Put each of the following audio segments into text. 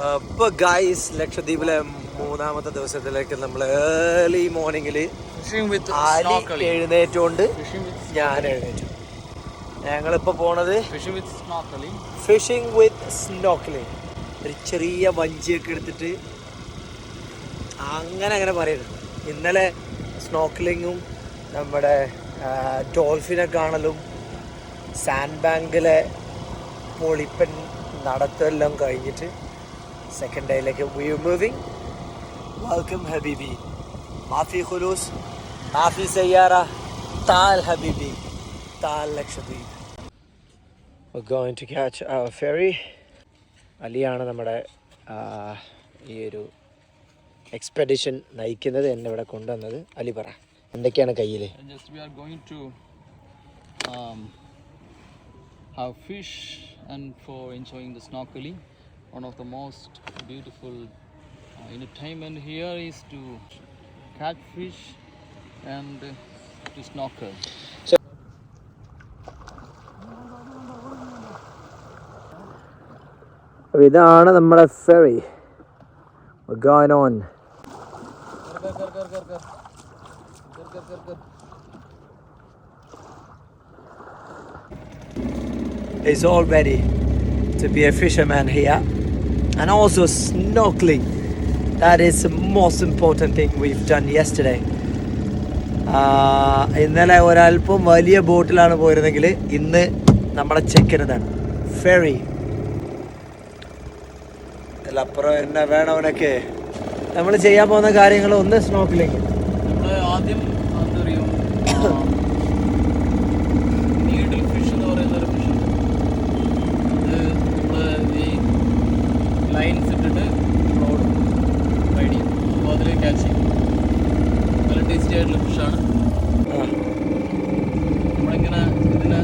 ഇപ്പോൾ ഗായ്സ് ലക്ഷദ്വീപിലെ മൂന്നാമത്തെ ദിവസത്തിലേക്ക് നമ്മൾ ഏർലി മോർണിംഗിൽ എഴുന്നേറ്റുകൊണ്ട് ഞാൻ എഴുന്നേറ്റു. ഞങ്ങളിപ്പോൾ പോണത് ഫിഷിംഗ് വിത്ത് സ്നോക്കലിംഗ്. ഒരു ചെറിയ വഞ്ചിയൊക്കെ എടുത്തിട്ട് അങ്ങനെ പറയുന്നുണ്ട്. ഇന്നലെ സ്നോക്കലിങ്ങും നമ്മുടെ ഡോൾഫിനെ കാണലും സാൻഡ് ബാങ്കിലെ പൊളിപ്പൻ നടത്തെല്ലാം കഴിഞ്ഞിട്ട് സെക്കൻഡ് ഡേയിലേക്ക് വി ആർ മൂവിങ്. വെൽക്കം ഹബീബി, മാഫി ഖുലൂസ്, മാഫി സയ്യാറ, താൽ ഹബീബി, താൽ Lakshadweep. We're going to catch our ferry. അലിയാണ് നമ്മുടെ ഈ ഒരു എക്സ്പെഡിഷൻ നയിക്കുന്നത്, എന്നെ ഇവിടെ കൊണ്ടുവന്നത്. അലി പറ, എന്തൊക്കെയാണ് കയ്യിൽ? We are going to have fish and for enjoying the snorkeling. One of the most beautiful entertainment here is to catch fish and to snorkel. ഇതാണ് നമ്മുടെ ferry. Going on. Is all ready to be a fisherman here and also snorkeling. That is the most important thing we've done yesterday. ഇന്നലെ ഒരല്പം വലിയ ബോട്ടിലാണ് പോയിരുന്നെങ്കിൽ ഇന്ന് നമ്മുടെ ചെക്കനതാണ് ferry. അപ്പുറം എന്നെ വേണവനൊക്കെ നമ്മൾ ചെയ്യാൻ പോകുന്ന കാര്യങ്ങൾ ഒന്ന് സ്നോക്കലിംഗ്. നമ്മൾ ആദ്യം എന്തറിയും നീഡിൽ ഫിഷ് എന്ന് പറയുന്ന ഒരു ഫിഷ്, അത് നമ്മൾ ഈ ലൈൻസ് ഇട്ടിട്ട് റോഡ് റൈഡ് ചെയ്യും. അപ്പോൾ അതിൽ ക്യാച്ച് ചെയ്യും. നല്ല ടേസ്റ്റി ആയിട്ടുള്ള ഫിഷാണ്. നമ്മളിങ്ങനെ ഇതിന്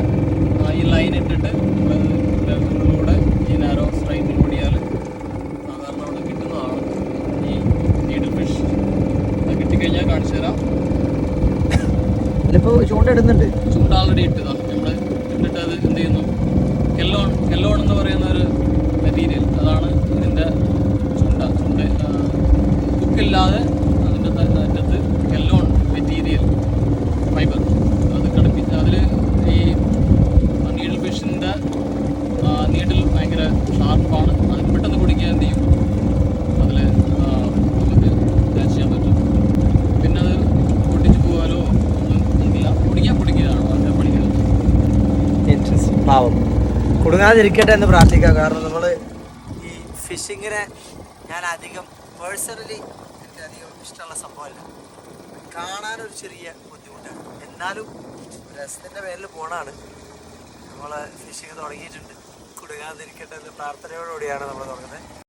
ഈ ലൈൻ ഇട്ടിട്ട് ഉള്ളിലൂടെ ഈ നാരോ സ്ട്രൈറ്റിൽ ഓടിയാൽ സാധാരണ അവിടെ കിട്ടുന്നതാണ് ഈ നീഡിൽ ഫിഷ്. അത് കിട്ടിക്കഴിഞ്ഞാൽ കാണിച്ചു തരാം. ഇതിപ്പോൾ ചൂണ്ടിടുന്നുണ്ട്. ചൂണ്ട ആൾറെഡി ഇട്ടതാണ്. നമ്മൾ ഇട്ടിട്ട് അത് എന്ത് ചെയ്യുന്നു, കെല്ലോൺ എന്ന് പറയുന്ന ഒരു മെറ്റീരിയൽ, അതാണ് ഇതിൻ്റെ ചൂണ്ട. കുക്കില്ലാതെ അതിൻ്റെ അറ്റത്ത് കെല്ലോൺ മെറ്റീരിയൽ ഫൈബർ അത് ഘടിപ്പിച്ച് അതിൽ ഈ നീഡിൽ ഫിഷിൻ്റെ നീഡിൽ ഭയങ്കര ഷാർപ്പാണ്. അത് പെട്ടെന്ന് പിടിക്കാൻ എന്ത് ചെയ്യും, അതിൽ നമുക്ക് ക്യാച്ച് ചെയ്യാൻ പറ്റും. പിന്നെ അത് പൊട്ടിച്ച് പോകാനോ ഒന്നും ഇതില്ല. പൊടിക്കുകയാണ് അതിൻ്റെ പഠിക്കുന്നത്. ഇൻട്രസ്റ്റിംഗ്. പാവം കുടുങ്ങാതിരിക്കട്ടെ എന്ന് പ്രാർത്ഥിക്കാം. കാരണം നമ്മൾ ഈ ഫിഷിങ്ങിനെ ഞാൻ അധികം പേഴ്സണലി എനിക്ക് അധികം ഇഷ്ടമുള്ള സംഭവമല്ല. കാണാനൊരു ചെറിയ ബുദ്ധിമുട്ടാണ്. എന്നാലും രസത്തിൻ്റെ പേരിൽ പോണാണ്. നമ്മൾ ഫിഷിങ് തുടങ്ങിയിട്ടുണ്ട്. കുടുങ്ങാതിരിക്കട്ടെ എന്ന് പ്രാർത്ഥനയോടുകൂടിയാണ് നമ്മൾ തുടങ്ങുന്നത്.